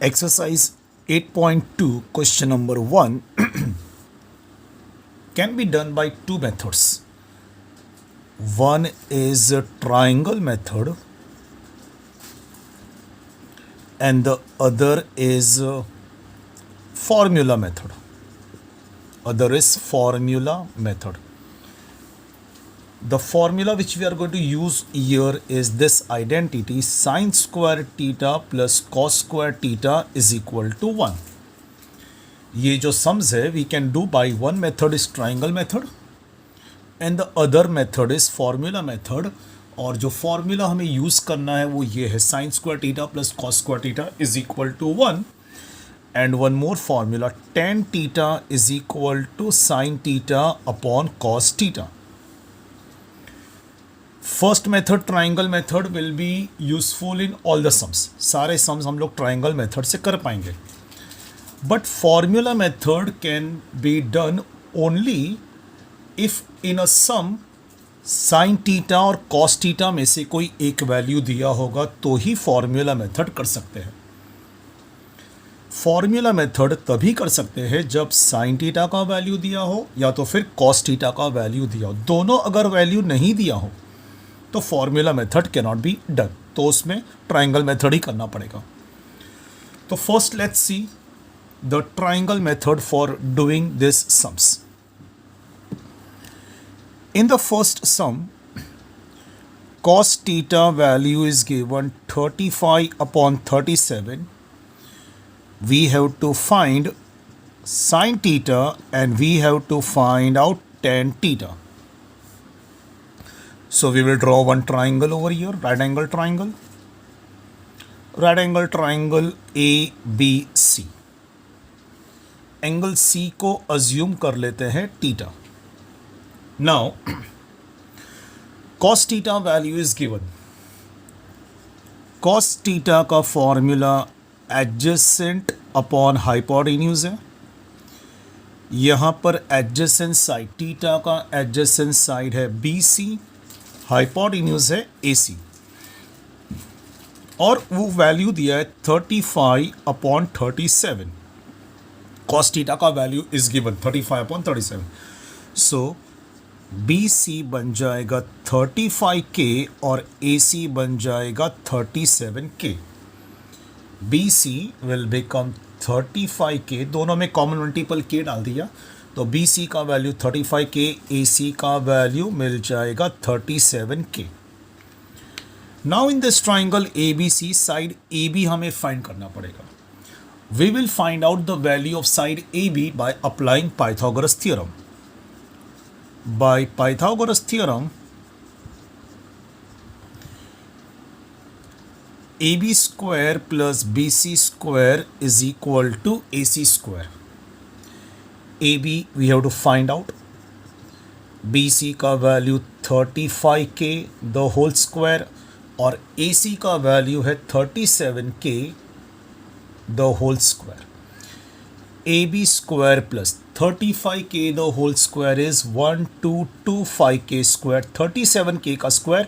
Exercise 8.2 question number 1 can be done by two methods. One is a triangle method and the other is a formula method. The formula which we are going to use here is this identity: sine square theta plus cos square theta is equal to 1. ये जो sums है we can do by one method is triangle method and the other method is formula method. और जो formula हमें use करना है वो ये है: sin square theta plus cos square theta is equal to 1. And one more formula, tan theta is equal to sin theta upon cos theta. First method triangle method will be useful in all the sums. सारे sums हम लोग triangle method से कर पाएंगे. But formula method can be done only if in a sum sine theta और cos theta में से कोई एक वैल्यू दिया होगा तो ही फॉर्मूला मेथड कर सकते हैं. फॉर्मूला मेथड तभी कर सकते हैं जब साइन थीटा का वैल्यू दिया हो या तो फिर कॉस थीटा का वैल्यू दिया हो. दोनों अगर वैल्यू नहीं दिया हो तो formula method can not be done. तो उसमें ट्राइंगल मेथड ही करना पड़ेगा. तो first let's see the triangle method for doing this sums. In the first sum cos theta value is given 35 upon 37. We have to find sin theta and we have to find out tan theta. So we will draw one triangle over here, right angle triangle ABC. Angle C को assume कर लेते हैं theta. Now cos theta value is given. cos theta का formula adjacent upon hypotenuse है. यहाँ पर adjacent side theta का adjacent side है BC, हाइपोटेन्यूज है AC और वो वैल्यू दिया है 35 अपॉन 37. cos थीटा का value is given 35 upon 37. So BC बन जाएगा 35K और AC बन जाएगा 37K. BC will become 35K. दोनों में कॉमन मल्टीपल K डाल दिया तो BC का वैल्यू 35K, AC का वैल्यू मिल जाएगा 37K. Now in this triangle ABC, side AB हमें फाइंड करना पड़ेगा. We will find out the value of side AB by applying Pythagoras theorem. By Pythagoras theorem AB square plus BC square is equal to AC square. AB we have to find out. BC का value 35K the whole square और AC का value है 37K the whole square. AB square plus 35K the whole square is 1225K square. 37K का square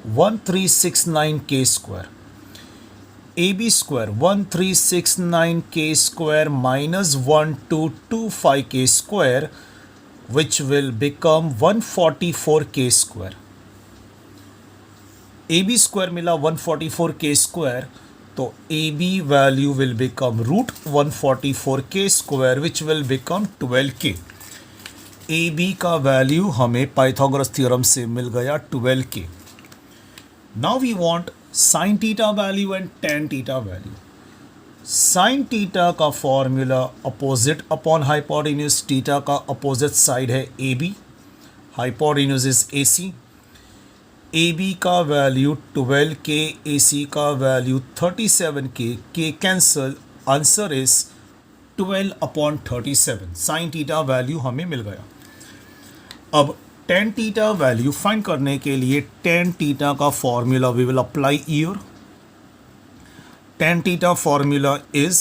1369K square. AB square 1369K square minus 1225K square which will become 144K square. AB square मिला 144K square तो AB value will become root 144K square which will become 12K. AB का value हमें Pythagoras theorem से मिल गया 12K. Now we want sin theta value and tan theta value. sin theta का formula opposite upon hypotenuse, theta का opposite side है AB, hypotenuse is AC. AB का value 12K, AC का value 37K. K cancel, answer is 12 upon 37. sin theta value हमें मिल गया. अब tan theta value find करने के लिए tan theta का formula we will apply here. tan theta formula is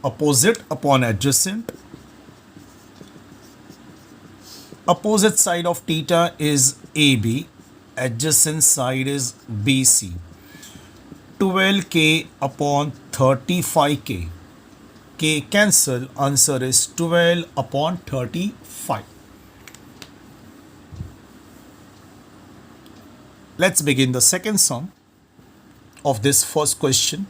opposite upon adjacent. Opposite side of theta is AB, adjacent side is BC. 12K upon 35k. K cancel, answer is 12 upon 35. Let's begin the second sum of this first question.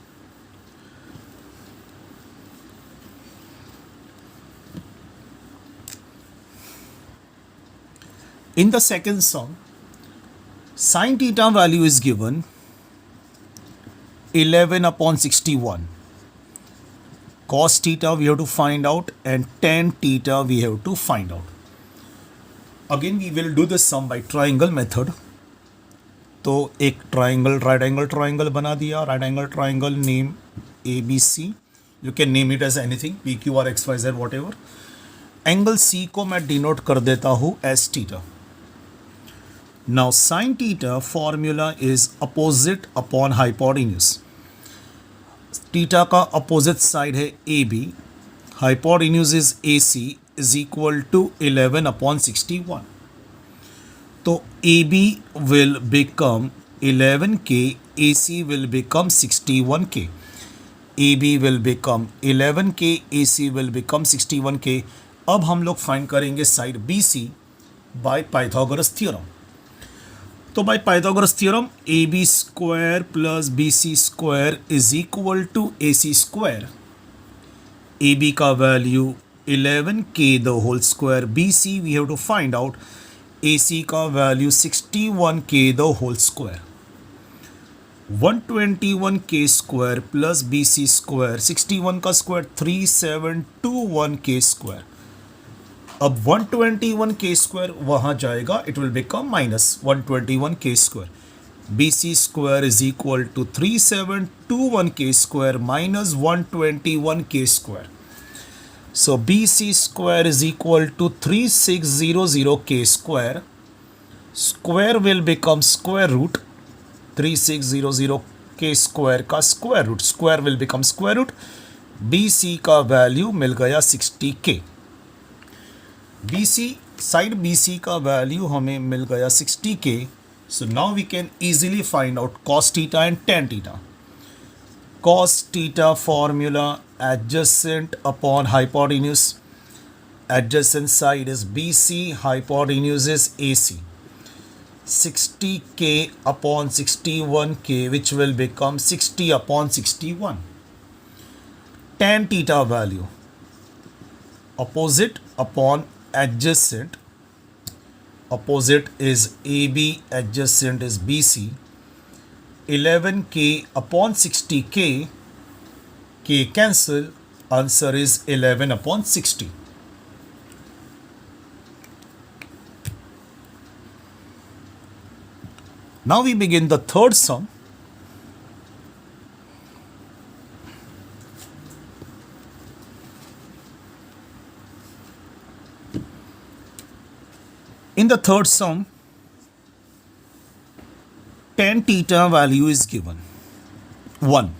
In the second sum, sin theta value is given 11 upon 61. Cos theta we have to find out and tan theta we have to find out. Again we will do the sum by triangle method. तो एक triangle right angle triangle बना दिया. Right angle triangle name ABC. You can name it as anything, PQR XYZ whatever. Angle C को मैं denote कर देता हूँ as theta. Now sin theta formula is opposite upon hypotenuse. Theta का opposite side है AB. Hypotenuse is AC is equal to 11 upon 61. तो AB will become 11K, AC will become 61K. AB will become 11K, AC will become 61K. अब हम लोग find करेंगे side BC by Pythagoras theorem. तो by Pythagoras theorem AB square plus BC square is equal to AC square. AB का value 11K the whole square. BC we have to find out. AC का value 61K the whole square. 121K square plus BC square. 61 का square 3721K square. अब 121K square वहाँ जाएगा, it will become minus 121K square. BC square is equal to 3721K square minus 121K square. So BC square is equal to 3600K square. Square will become square root. 3600K square का square root. Square will become square root. BC का value मिल गया 60K. BC side BC का value हमें मिल गया 60K. So now we can easily find out cos theta and tan theta. Cos theta formula adjacent upon hypotenuse. Adjacent side is BC, hypotenuse is AC. 60K upon 61K, which will become 60 upon 61. Tan theta value opposite upon adjacent. Opposite is AB, adjacent is BC. 11K upon 60K. K cancel, answer is 11 upon 60. Now we begin the third sum. In the third sum, tan theta value is given 1.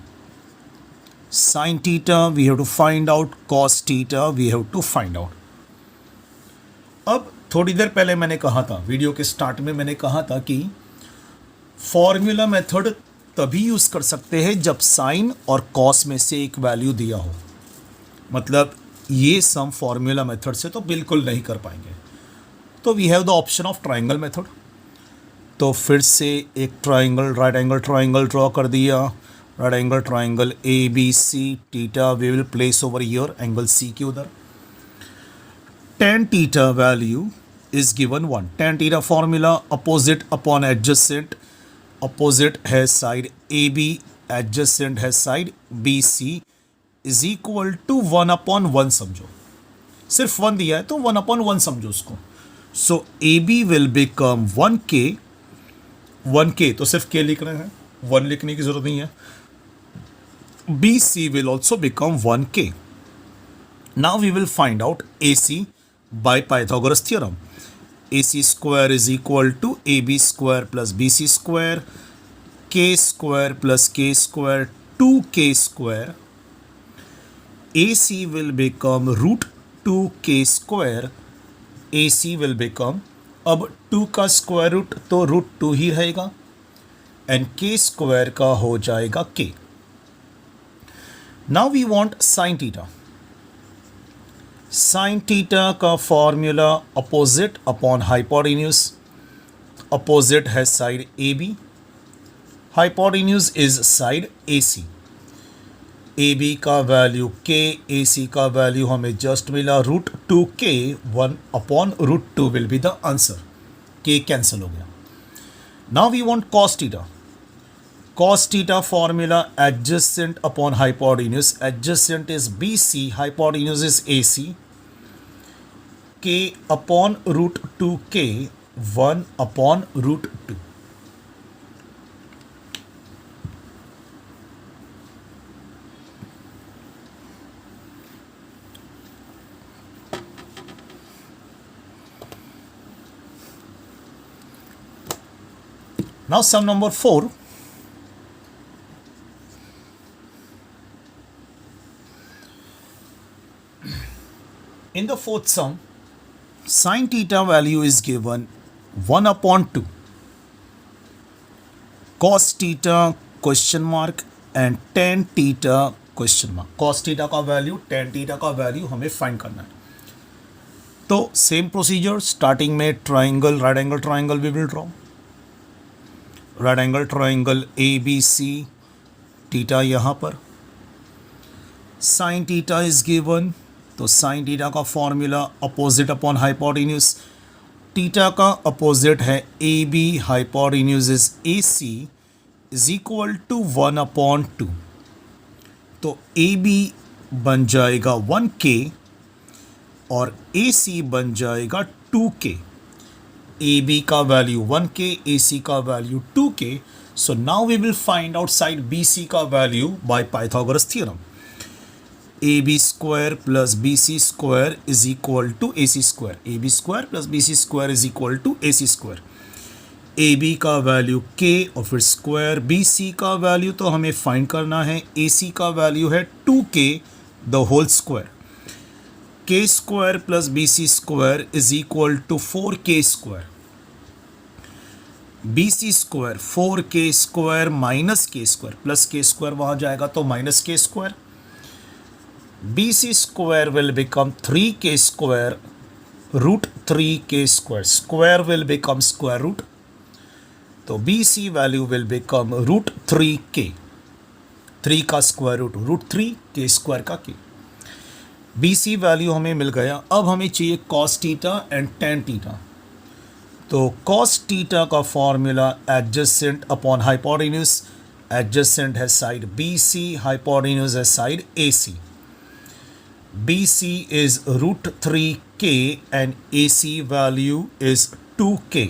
Sin theta we have to find out, cos theta we have to find out. अब थोड़ी देर पहले मैंने कहा था, video के start में मैंने कहा था कि फॉर्मूला मेथड तभी यूज़ कर सकते हैं जब साइन और कॉस में से एक वैल्यू दिया हो. मतलब ये सम फॉर्मूला मेथड से तो बिल्कुल नहीं कर पाएंगे. तो we have the option of triangle method. तो फिर से एक triangle right angle triangle draw कर दिया. Right angle triangle ABC. Theta we will place over here angle C के उधर. tan theta value is given 1. tan theta formula opposite upon adjacent. Opposite है side AB, adjacent है side BC is equal to 1 upon 1 समझो. सिर्फ 1 दिया है तो 1 upon 1 समझो उसको. So AB will become 1K. 1K तो सिर्फ K लिख रहे हैं, 1 लिखने की जरूरत नहीं है. BC will also become 1K. Now we will find out AC by Pythagoras theorem. AC square is equal to AB square plus BC square. K square plus K square 2K square. AC will become root 2K square. AC will become, अब 2 का square root तो root 2 ही रहेगा and K square का हो जाएगा K. Now we want sine theta. Sine theta का formula opposite upon hypotenuse. Opposite है side A B, hypotenuse is side A C. A B का वैल्यू के, ए सी का value हमें just मिला √2k. 1/√2 will be the answer. K cancel हो गया. Now we want cos theta. cos theta formula adjacent upon hypotenuse. Adjacent is BC, hypotenuse is AC. K upon √2k, 1/√2. Now sum number 4. In the fourth sum, sin theta value is given 1/2. Cos theta question mark and tan theta question mark. Cos theta का value, tan theta का value हमें find करना है. तो same procedure, starting में triangle, right angle triangle we will draw. Right angle triangle ABC, theta यहाँ पर. sin theta is given. तो साइन थीटा का formula opposite upon hypotenuse. Theta का अपोजिट है A B, hypotenuse is A C, is equal to 1/2. तो A B बन जाएगा 1k और ए सी बन जाएगा 2k. ए बी का वैल्यू 1k, ए सी का value 2k. So now we will find out side B C का value by Pythagoras theorem. AB square plus BC square is equal to AC square. AB square plus BC square is equal to AC square. AB का value K और फिर square. BC का value तो हमें find करना है. AC का value है 2K the whole square. K square plus BC square is equal to 4K square. BC square 4K square minus K square, plus K square वहाँ जाएगा तो minus K square. BC square will become 3K square √3K square. Square will become square root. तो BC value will become √3K. 3 का square root √3, K square का K. BC value हमें मिल गया. अब हमें चाहिए cos theta and tan theta. तो cos theta का formula adjacent upon hypotenuse. Adjacent है साइड BC, हाइपोटेन्यूज है side AC. BC is √3K and AC value is 2K.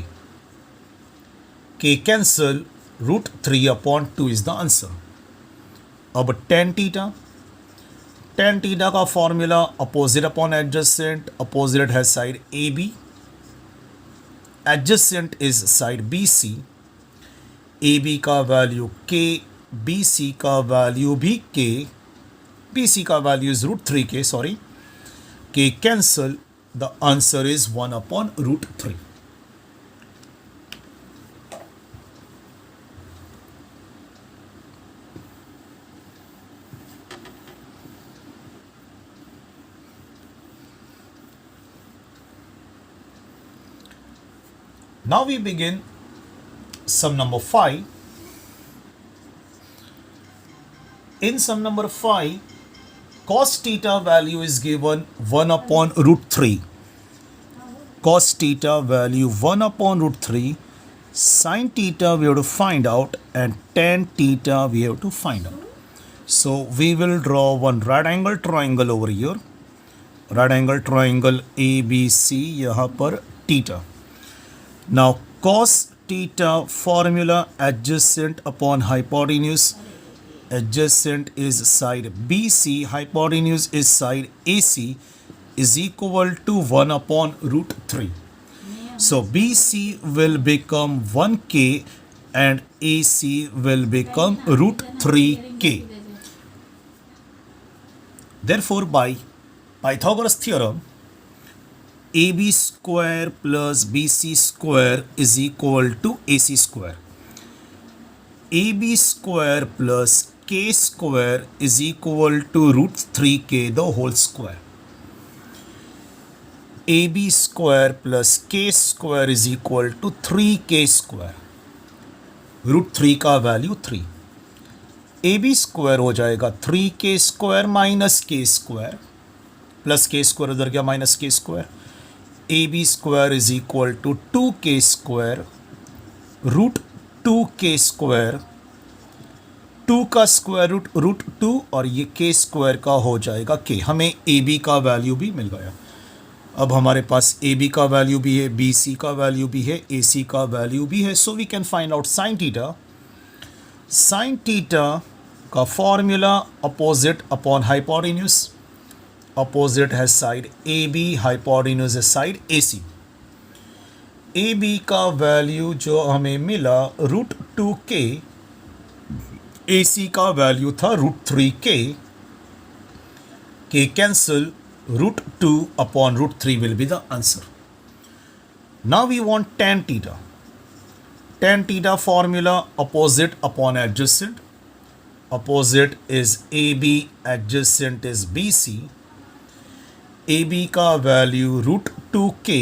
K cancel, √3/2 is the answer. अब tan theta. tan theta का formula opposite upon adjacent. Opposite है side AB. Adjacent is side BC. AB का value K, BC का value भी K. BC का value is √3K, sorry. K cancel, the answer is 1/√3. Now we begin sum number 5. In sum number 5, cos theta value is given 1/√3. Cos theta value 1/√3. Sin theta we have to find out and tan theta we have to find out. So we will draw one right angle triangle over here. Right angle triangle ABC यहाँ पर theta. Now cos theta formula adjacent upon hypotenuse. Adjacent is side BC, hypotenuse is side AC, is equal to 1/√3. So BC will become 1K and AC will become √3K. Therefore, by Pythagoras theorem, AB square plus BC square is equal to AC square. AB square plus k square is equal to root 3k the whole square. ab square plus k square is equal to 3k square. Root 3 का value 3. ab square हो जाएगा 3k square minus K square, plus K square उधर गया minus K square. ab square is equal to 2k square root 2k square. 2 का square root root 2 और ये k square का हो जाएगा k. हमें ab का वैल्यू भी मिल गया. अब हमारे पास AB का वैल्यू भी है, BC का वैल्यू भी है, AC का वैल्यू भी है. So we can find out sine theta. Sine theta का formula opposite upon hypotenuse. Opposite है साइड AB, हाइपोटेन्यूज है साइड AC. AB का वैल्यू जो हमें मिला रूट 2k, AC का वैल्यू था root 3k. k cancel, root 2 upon root 3 will be the answer. Now we want tan theta. Tan theta formula opposite upon adjacent. Opposite is AB, adjacent is BC. AB का value root 2k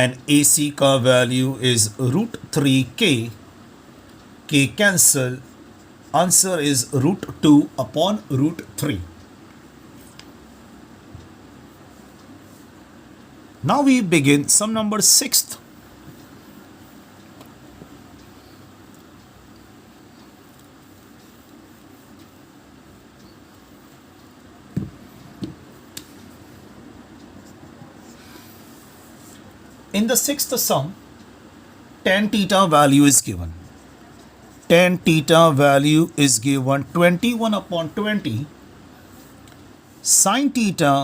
and AC का value is root 3k. K cancel. Answer is root 2 upon root 3. Now we begin sum number 6th. In the 6th sum, tan theta value is given. Tan theta value is given 21 upon 20. Sin theta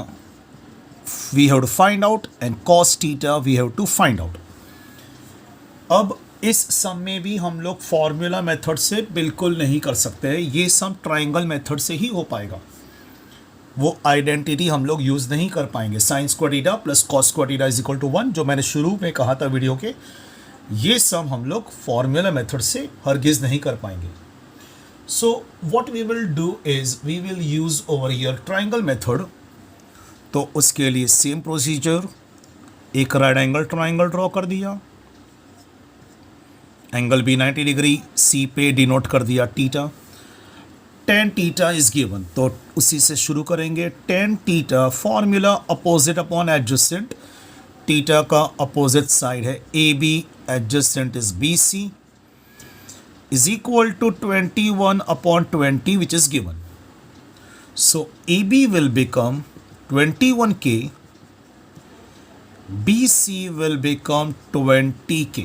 we have to find out and cos theta we have to find out. अब इस sum में भी हम लोग formula method से बिल्कुल नहीं कर सकते हैं. ये सम ट्राइंगल मेथड से ही हो पाएगा. वो आइडेंटिटी हम लोग यूज़ नहीं कर पाएंगे. Sine square theta plus cos square theta is equal to 1, जो मैंने शुरू में कहा था वीडियो के, ये सम हम लोग फॉर्मूला मेथड से हरगिज़ नहीं कर पाएंगे. So what we will do is we will use over here triangle method. तो उसके लिए सेम प्रोसीजर, एक राइट एंगल ट्राइंगल ड्रॉ कर दिया, एंगल भी 90 डिग्री, सी पे डिनोट कर दिया theta. tan theta is given, तो उसी से शुरू करेंगे. tan theta formula opposite upon adjacent. Theta का अपोजिट साइड है AB, adjacent is BC, is equal to 21 upon 20 which is given. So AB will become 21k, BC will become 20k.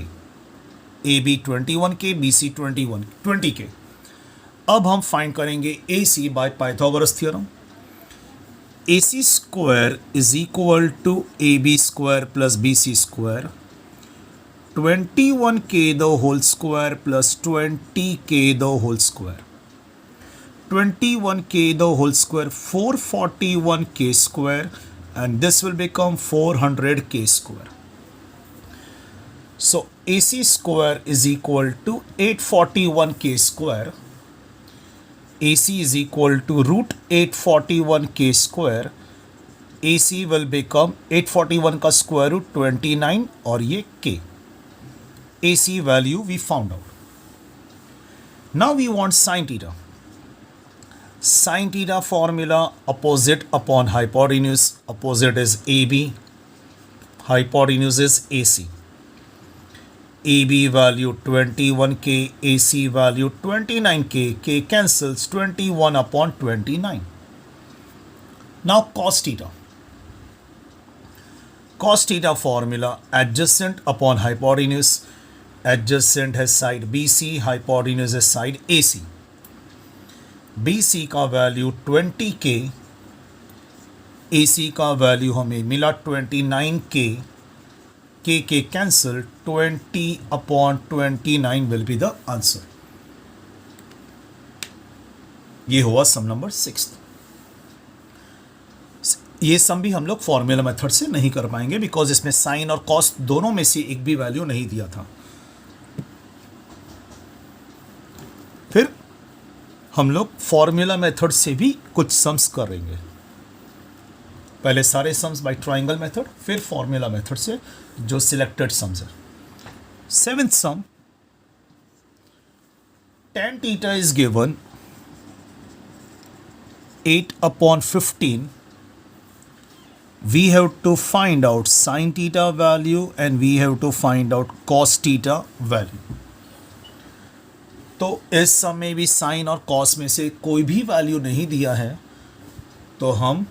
AB 21k, BC 20k. अब हम find करेंगे AC by Pythagoras theorem. AC square is equal to AB square plus BC square. 21k the whole square plus 20k the whole square. 21k the whole square, 441k square, and this will become 400k square. So AC square is equal to 841k square. AC is equal to root 841k square. AC will become 841 का square root 29 और ये k. AC value we found out. Now we want sin theta. Sin theta formula opposite upon hypotenuse. Opposite is AB, hypotenuse is AC. AB value 21k, AC value 29k, k cancels, 21 upon 29. Now cos theta. Cos theta formula adjacent upon hypotenuse. Adjacent है side BC, hypotenuse है side AC. BC का value 20k, AC का value हमें मिला 29k, k cancel, 20 upon 29 will be the answer. ये हुआ सम number 6. ये सम भी हम लोग फॉर्मूला मेथड से नहीं कर पाएंगे बिकॉज इसमें साइन और कॉस दोनों में से एक भी वैल्यू नहीं दिया था. हम लोग फॉर्मूला मेथड से भी कुछ सम्स करेंगे। पहले सारे सम्स बाय ट्राइंगल मेथड, फिर फॉर्मूला मेथड से जो सिलेक्टेड सम्स है। Seventh sum, tan theta is given 8/15. We have to find out sin theta value and we have to find out cos theta value. तो इस sum में भी sign और cos में से कोई भी वैल्यू नहीं दिया है, तो हम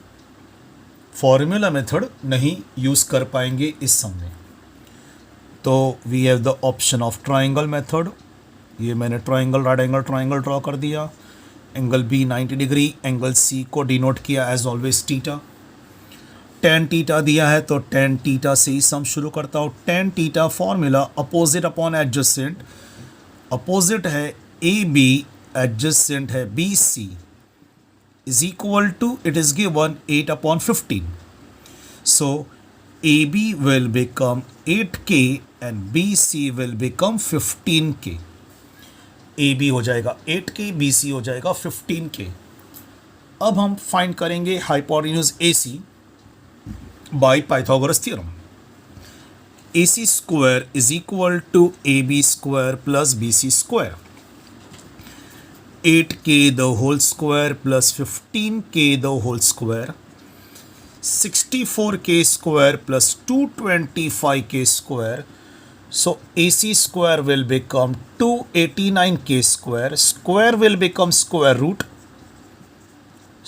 फॉर्मूला मेथड नहीं यूज कर पाएंगे इस सम में। तो we have the option of triangle method. ये मैंने triangle, right angle triangle draw कर दिया। Angle B 90 degree, angle C को डिनोट किया as always theta. tan theta दिया है तो tan थीटा से ही सम शुरू करता हूँ। tan theta formula opposite upon adjacent, opposite है ए बी, एडजेसेंट है B C, is equal to, it is given 8/15. So AB will become 8K and BC will become 15K. AB हो जाएगा 8K, BC हो जाएगा 15K. अब हम find करेंगे hypotenuse AC by Pythagoras theorem. AC square is equal to AB square plus BC square. 8K the whole square plus 15K the whole square, 64K square plus 225K square. So AC square will become 289K square. Square will become square root.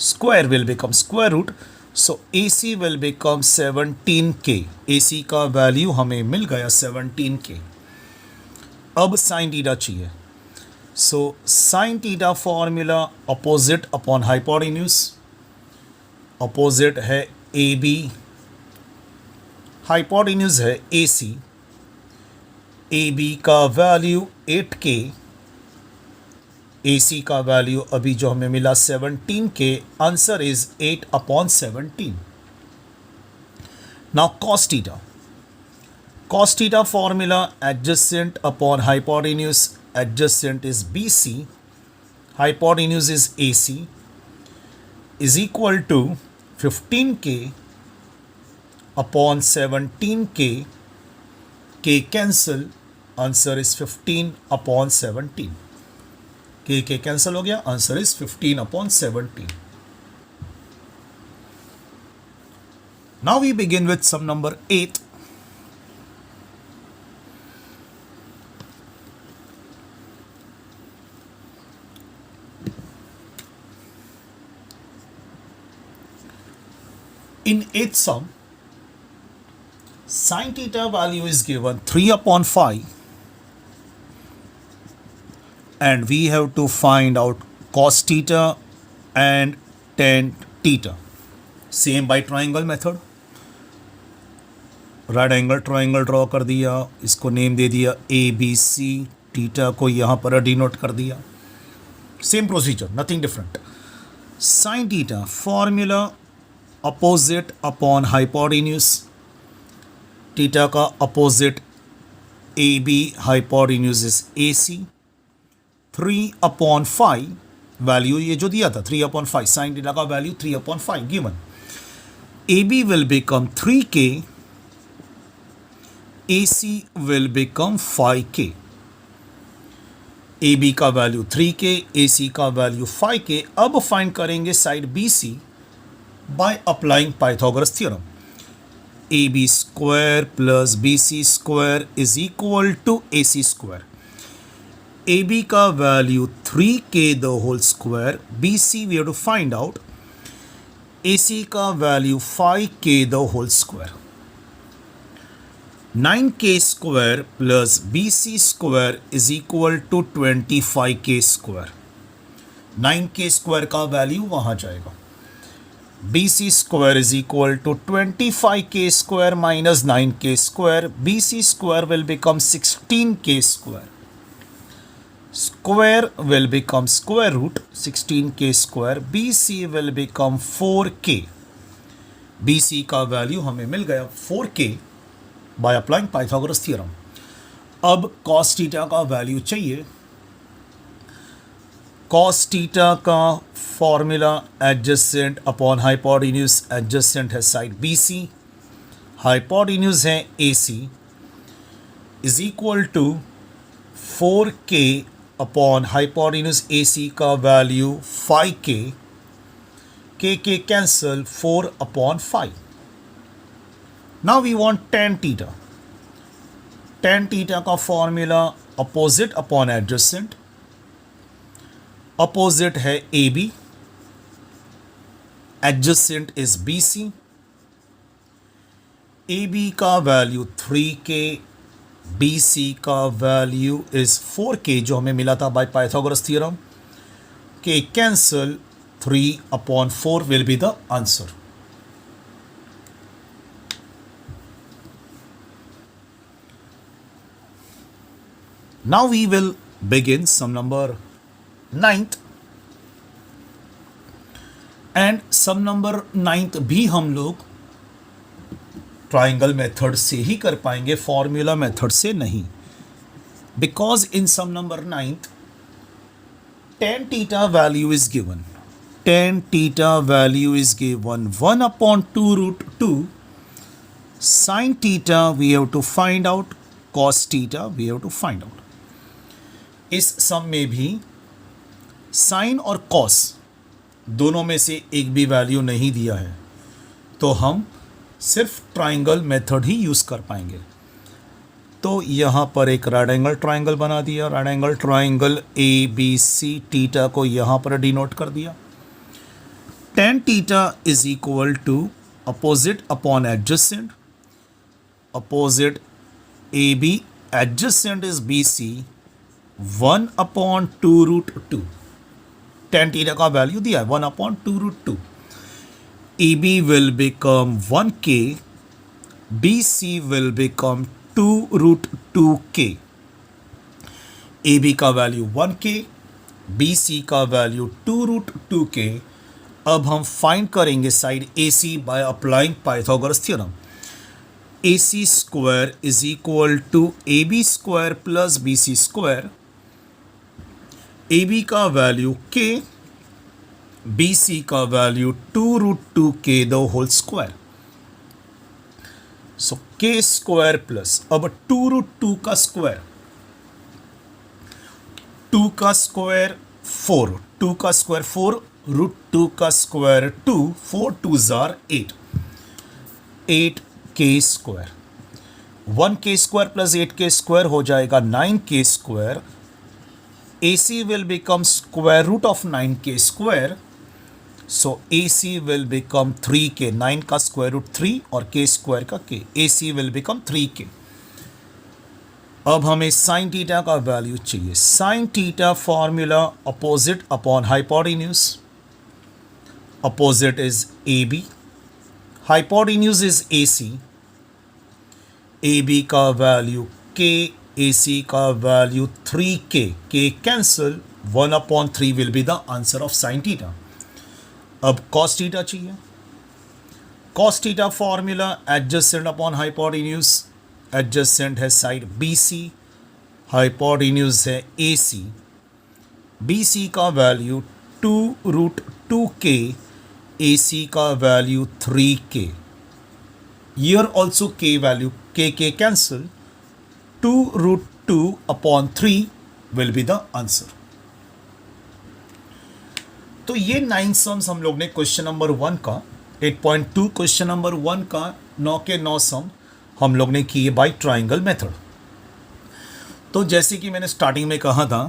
Square will become square root. So AC will become 17K. AC का value हमें मिल गया 17K. अब sine theta चाहिए। So sin theta formula opposite upon hypotenuse, opposite है AB, hypotenuse है AC, AB का value 8K, AC का value अभी जो हमें मिला 17K, answer is 8/17। Now cos theta, cos theta formula adjacent upon hypotenuse, adjacent is BC, hypotenuse is AC, is equal to 15K upon 17K, K cancel, answer is 15/17, K cancel हो गया, answer is 15/17. Now we begin with sum number 8. In eighth sum, sin theta value is given 3/5 and we have to find out cos theta and tan theta. Same by triangle method. Right angle triangle draw कर दिया, इसको name दे दिया ABC, theta को यहाँ पर denote कर दिया। Same procedure, nothing different. sin theta formula opposite upon hypotenuse, theta का opposite AB, hypotenuse is AC, 3/5 value ये जो दिया था 3/5, साइन थीटा का value 3/5 given. AB will become 3K, AC will become 5K। AB का value 3K, AC का value 5K। अब find करेंगे side BC by applying Pythagoras theorem. AB square plus BC square is equal to AC square. AB का value 3K the whole square, BC we have to find out, AC का value 5K the whole square. 9K square plus BC square is equal to 25K square. 9K square का value वहाँ जाएगा। BC square is equal to 25K square minus 9K square. BC square will become 16K square. Square will become square root 16K square. BC will become 4K. BC का value हमें मिल गया 4K by applying Pythagoras theorem. अब cos theta का value चाहिए। Cos theta का formula adjacent upon hypotenuse, adjacent है side B C, hypotenuse है A C, is equal to 4k upon hypotenuse A C का value 5k, k cancel 4 upon 5. Now we want tan theta. tan theta का formula opposite upon adjacent, opposite है A B, adjacent is B C, A B का value 3k, B C का value is 4k जो हमें मिला था bye Pythagoras theorem, k cancel 3 upon 4 will be the answer. Now we will begin sum number 9th, and sum number 9th भी हम लोग triangle method से ही कर पाएंगे, फॉर्मूला मेथड से नहीं. Because in sum number 9th tan theta value is given. tan theta value is given 1 upon 2 root 2. Sin theta we have to find out, cos theta we have to find out. इस sum में भी sign और cos दोनों में से एक भी value नहीं दिया है, तो हम सिर्फ ट्राइंगल मेथड ही यूज़ कर पाएंगे. तो यहाँ पर एक राइट एंगल ट्राइंगल बना दिया, right angle triangle A B C, theta को यहाँ पर डिनोट कर दिया. tan theta is equal to opposite upon adjacent, opposite A B, adjacent is B C, 1 upon 2 root 2. tan theta का वैल्यू दिया है 1 upon 2 root 2. A B will become 1k, B C will become 2 root 2k. A B का value 1k, B C का value 2 root 2k. अब हम find करेंगे side A C by applying Pythagoras theorem. A C square is equal to A B square plus B C square. A B का value k, B C का value 2 root 2k the whole square. So k square plus, अब 2 root 2 का square, 2 का square 4, 2 का square 4, root 2 का square 2, 4 2 jar 8, 8k square. 1k square plus 8k square हो जाएगा 9k square. AC will become square root of 9k square. So AC will become 3k. 9 का square root 3 और k square का k. AC will become 3k. अब हमें sin theta का value चाहिए. sin theta formula opposite upon hypotenuse. Opposite is AB, hypotenuse is AC. AB का value k, AC का value 3k, k cancel 1 upon 3 will be the answer of sine theta. अब cos theta चाहिए. cos theta formula adjacent upon hypotenuse, adjacent है side BC, hypotenuse है AC. BC का value 2 root 2k, AC का value 3k. Here also k value, k cancel, 2 root 2 upon 3 will be the answer. तो ये 9 sums हम लोग ने question number 1 का 8.2, क्वेश्चन नंबर 1 का 9 के 9 सम हम लोग ने किए बाय ट्राइंगल मेथड. तो जैसे कि मैंने स्टार्टिंग में कहा था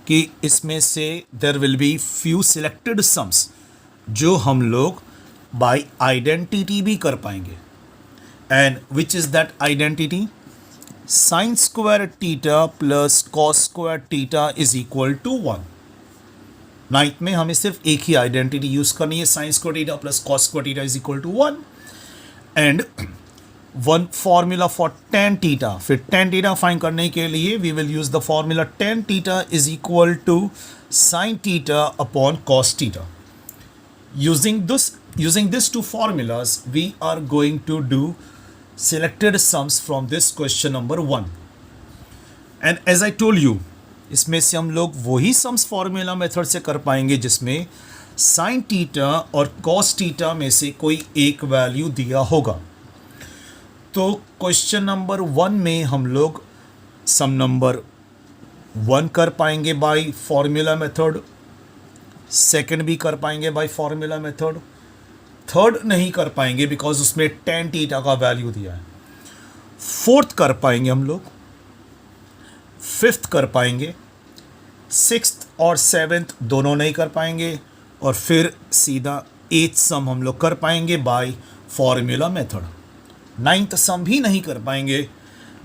कि इसमें से there will be few selected sums जो हम लोग बाय आइडेंटिटी भी कर पाएंगे. And which is that identity? Sine square theta plus cos square theta is equal to 1. 9th में हमें सिर्फ एक ही आइडेंटिटी यूज करनी है, sine square theta plus cos square theta is equal to 1. And one formula for tan theta. फिर tan theta find करने के लिए we will use the formula tan theta is equal to sine theta upon cos theta. Using these two formulas, we are going to do selected sums from this question number 1. And as I told you इसमें से हम लोग वही sums formula method से कर पाएंगे जिसमें sign theta और कॉस थीटा में से कोई एक वैल्यू दिया होगा। तो क्वेश्चन नंबर 1 में हम लोग सम नंबर 1 कर पाएंगे बाय फॉर्मूला मेथड, सेकंड भी कर पाएंगे बाय फॉर्मूला मेथड, थर्ड नहीं कर पाएंगे बिकॉज उसमें टेन थीटा का वैल्यू दिया है, फोर्थ कर पाएंगे हम लोग, फिफ्थ कर पाएंगे, सिक्स्थ और सेवेंथ दोनों नहीं कर पाएंगे, और फिर सीधा एथ सम हम लोग कर पाएंगे बाय फॉर्मूला मेथड। नाइन्थ सम भी नहीं कर पाएंगे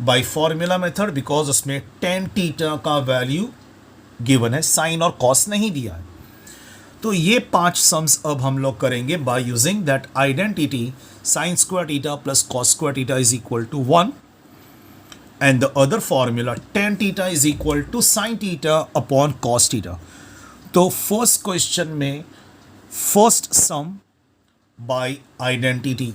बाय फॉर्मूला मेथड बिकॉज उसमें टेन थीटा का वैल्यू गिवन है, साइन और कॉस नहीं दिया है। तो ये 5 सम्स अब हम लोग करेंगे by using that identity sine square theta plus cos square theta is equal to 1 and the other formula tan theta is equal to sin theta upon cos theta। तो फर्स्ट क्वेश्चन में first sum by identity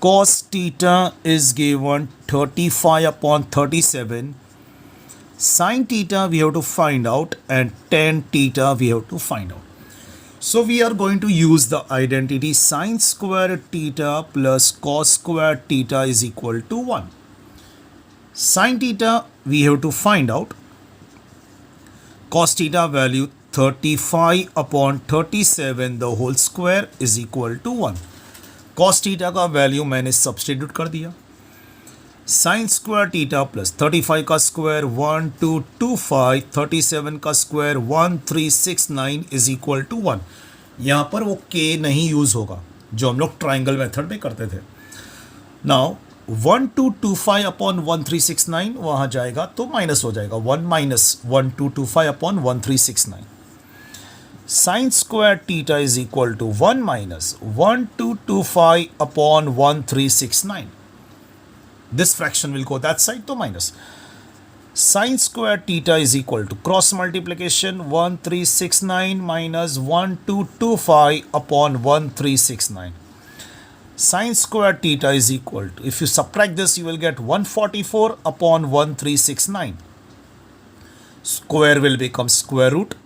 cos theta is given 35 upon 37, sin theta we have to find out and tan theta we have to find out. So we are going to use the identity sin square theta plus cos square theta is equal to 1. Sin theta we have to find out, cos theta value 35 upon 37 the whole square is equal to 1. cos theta का value मैंने substitute कर दिया, sin square theta plus 35 का square 1225, 37 का square 1369 is equal to 1। यहाँ पर वो k नहीं यूज होगा जो हम लोग ट्राइंगल मेथड में करते थे। नाउ 1225 अपॉन 1369 वहाँ जाएगा तो माइनस हो जाएगा, 1 minus 1225 upon 1369। Sine square theta is equal to 1 minus 1225 upon 1369। This fraction will go that side तो minus. Sine square theta is equal to cross multiplication 1369 minus 1225 upon 1369। Sin square theta is equal to, if you subtract this you will get 144 upon 1369. Square will become square root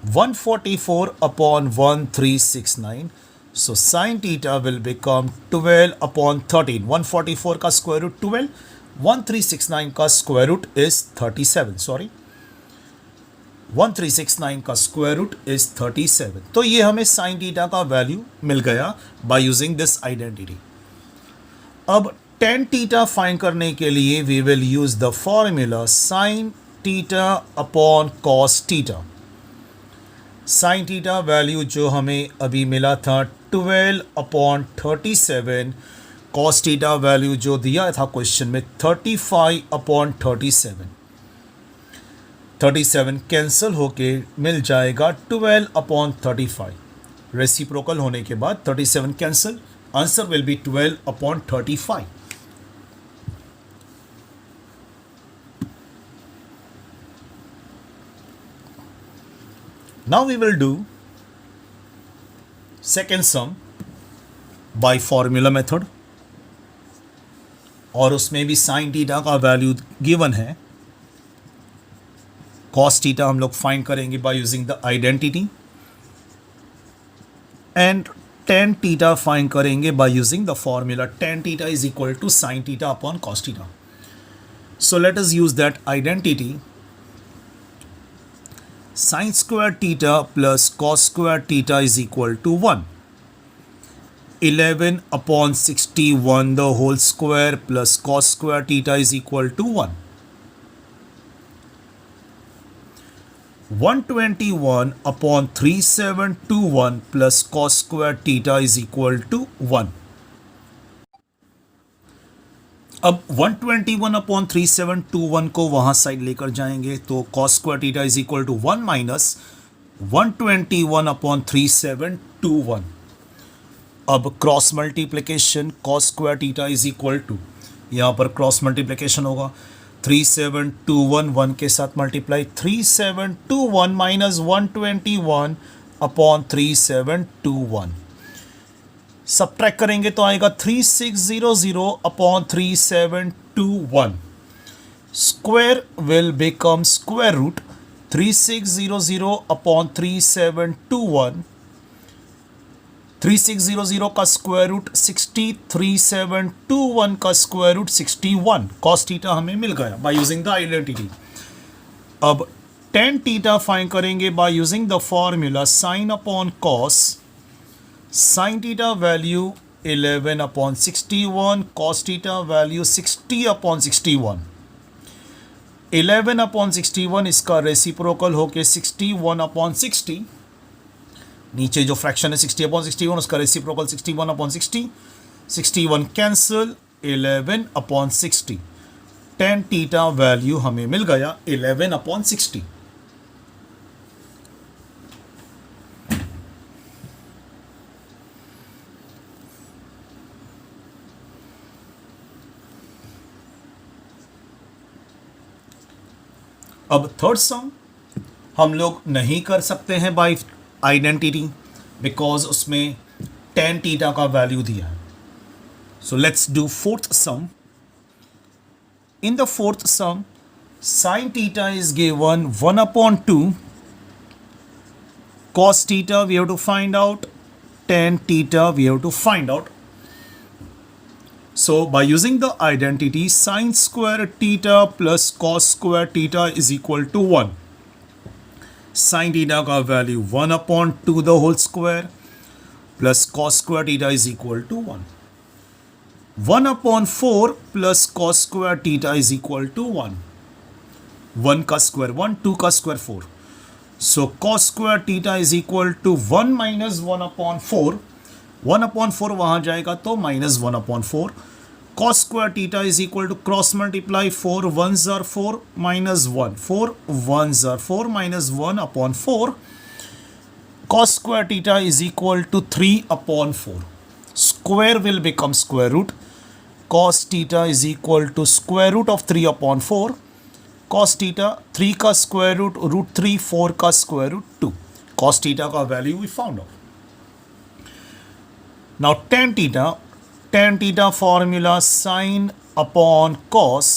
144 upon 1369. So sin theta will become 12 upon 13. 144 का square root 12, 1369 का square root is 37. Sorry, 1369 का square root is 37। तो ये हमें sine theta का value मिल गया by using this identity. अब टेन थीटा फाइंड करने के लिए we will use the formula sine theta upon cos theta. Sine theta value जो हमें अभी मिला था 12 अपॉन 37, कॉस थीटा वैल्यू जो दिया था क्वेश्चन में 35 अपॉन 37। 37 कैंसिल होके मिल जाएगा 12 अपॉन 35। रेसिप्रोकल होने के बाद 37 cancel, answer will be 12 upon 35। Now we will do second sum by formula method, और उसमें भी साइन थीटा का वैल्यू गिवन है। cos थीटा हम लोग फाइंड करेंगे by using the identity, and tan theta find करेंगे by using the formula tan theta is equal to sin theta upon cos theta. So let us use that identity sin square theta plus cos square theta is equal to 1। 11 upon 61 the whole square plus cos square theta is equal to 1. 121 upon 3721 plus cos square theta is equal to 1. अब 121 upon 3721 को वहां side लेकर जाएंगे तो cos square theta is equal to 1 minus 121 upon 3721। अब cross multiplication cos square theta is equal to, यहाँ पर cross multiplication होगा 3721 1 के साथ मल्टीप्लाई, 3721 माइनस 121 अपॉन 3721। सब्ट्रैक्ट करेंगे तो आएगा 3600 upon 3721। square will become square root 3600 upon 3721. 3600 का स्क्वायर रूट 60, 3721 का स्क्वायर रूट 61. cos थीटा हमें मिल गया बाय यूजिंग द आइडेंटिटी. अब tan थीटा फाइंड करेंगे by using the formula sin upon cos. sin theta value 11 upon 61, cos theta value 60 upon 61. 11 upon 61 इसका reciprocal होके 61 upon 60. नीचे जो fraction है 60 अपॉन 61 उसका reciprocal 61 upon 60. 61 cancel, 11 upon 60. tan theta value हमें मिल गया 11 अपॉन 60. अब थर्ड सम हम लोग नहीं कर सकते हैं बाय आइडेंटिटी बिकॉज उसमें tan थीटा का वैल्यू दिया है. So let's do fourth some. In the fourth some sin theta is given 1 upon 2. cos theta we have to find out, tan theta we have to find out. So by using the identity sin square theta plus cos square theta is equal to 1. sin theta का value 1 upon 2 the whole square plus cos square theta is equal to 1. 1 upon 4 plus cos square theta is equal to 1. 1 का square 1, 2 का square 4. So cos square theta is equal to 1 minus 1 upon 4. 1 upon 4 वहाँ जाएगा तो minus 1 upon 4. cos square theta is equal to cross multiply 4 ones are 4 minus 1. 4 ones are 4 minus 1 upon 4. cos square theta is equal to 3 upon 4. Square will become square root. cos theta is equal to square root of 3 upon 4. cos theta 3 का square root root 3, 4 का square root 2. cos theta का value we found out. Now tan theta formula sin upon cos.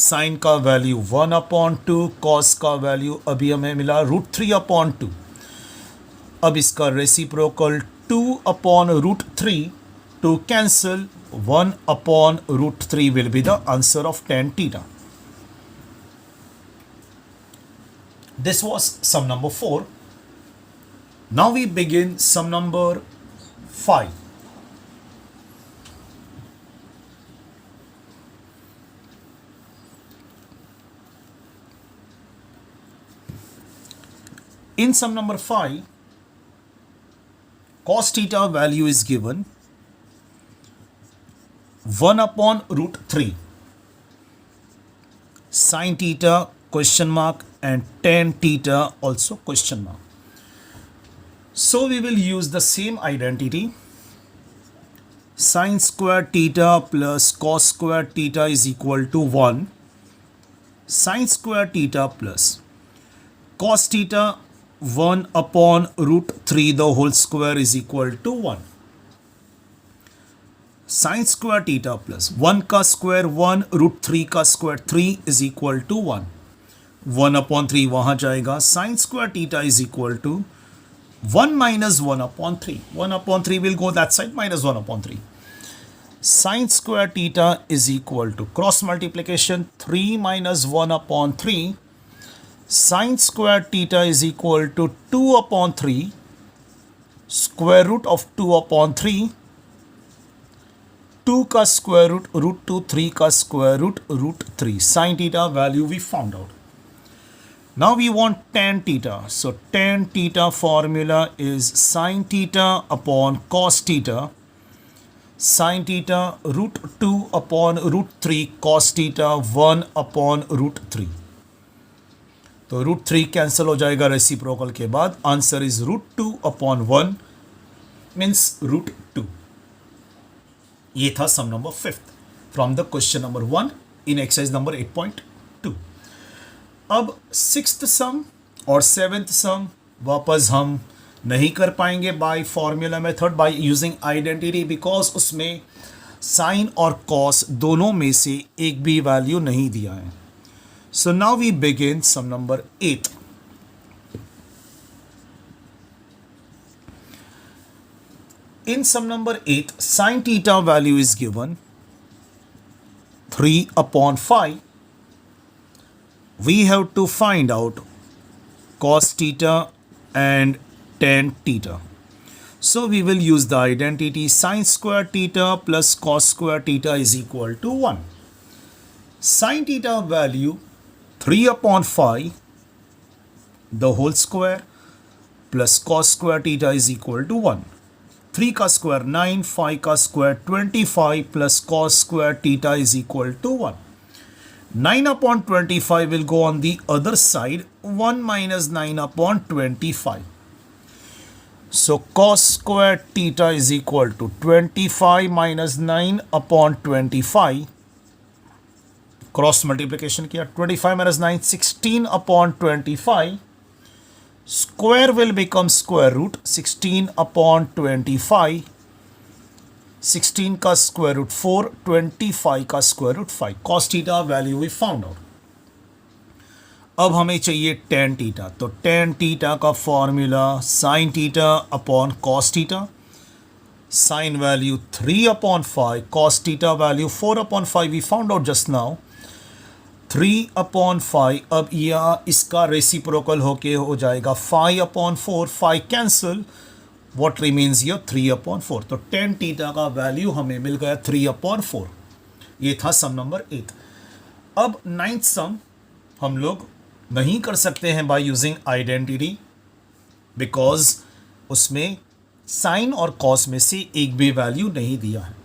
sin का value 1 upon 2, cos का value अभी हमें मिला root 3 upon 2. अब इसका reciprocal 2 upon root 3 to cancel. 1 upon root 3 will be the answer of tan theta. This was sum number 4. Now we begin sum number 5. In sum number 5, cos theta value is given 1 upon root 3. Sin theta question mark and tan theta also question mark. So we will use the same identity. Sin square theta plus cos square theta is equal to 1. Sin square theta plus cos theta 1 upon root 3 the whole square is equal to 1. Sin square theta plus 1 का square 1, root 3 का square 3 is equal to 1. 1 upon 3 वहाँ जाएगा. Sin square theta is equal to 1 minus 1 upon 3. 1 upon 3 will go that side, minus 1 upon 3. Sin square theta is equal to cross multiplication 3 minus 1 upon 3. Sin square theta is equal to 2 upon 3. Square root of 2 upon 3. 2 का square root root 2, 3 का square root root 3. Sin theta value we found out. Now we want tan theta. So tan theta formula is sin theta upon cos theta. Sin theta root 2 upon root 3 cos theta 1 upon root 3. तो root 3 cancel हो जाएगा reciprocal के बाद. Answer is root 2 upon 1 means root 2. ये था sum number 5th from the question number 1 in exercise number 8.2. अब 6th सम और 7th सम वापस हम नहीं कर पाएंगे by formula method by using identity because उसमें साइन और कॉस दोनों में से एक भी वैल्यू नहीं दिया है. So now we begin sum number 8. In sum number 8, sin theta value is given 3 upon 5. We have to find out cos theta and tan theta. So we will use the identity sin square theta plus cos square theta is equal to 1. Sin theta value 3 upon 5 the whole square plus cos square theta is equal to 1. 3 का square 9, 5 का square 25 plus cos square theta is equal to 1. 9 upon 25 will go on the other side. 1 minus 9 upon 25. So cos square theta is equal to 25 minus 9 upon 25. Cross multiplication किया. 25 minus 9 16 upon 25. Square will become square root 16 upon 25. 16 का square root 4, 25 का square root 5. Cos theta value we found out. अब हमें चाहिए tan theta. तो tan theta का formula sin theta upon cos theta. Sin value 3 upon 5. Cos theta value 4 upon 5 we found out just now. 3 upon 5. अब यह इसका reciprocal होके हो जाएगा 5 upon 4. 5 cancel. What remains here 3 upon 4. तो tan थीटा का वैल्यू हमें मिल गया 3 upon 4. ये था सम नंबर 8. अब 9th सम हम लोग नहीं कर सकते हैं बाय यूजिंग आइडेंटिटी, बिकॉज उसमें साइन और कॉस में से एक भी वैल्यू नहीं दिया है.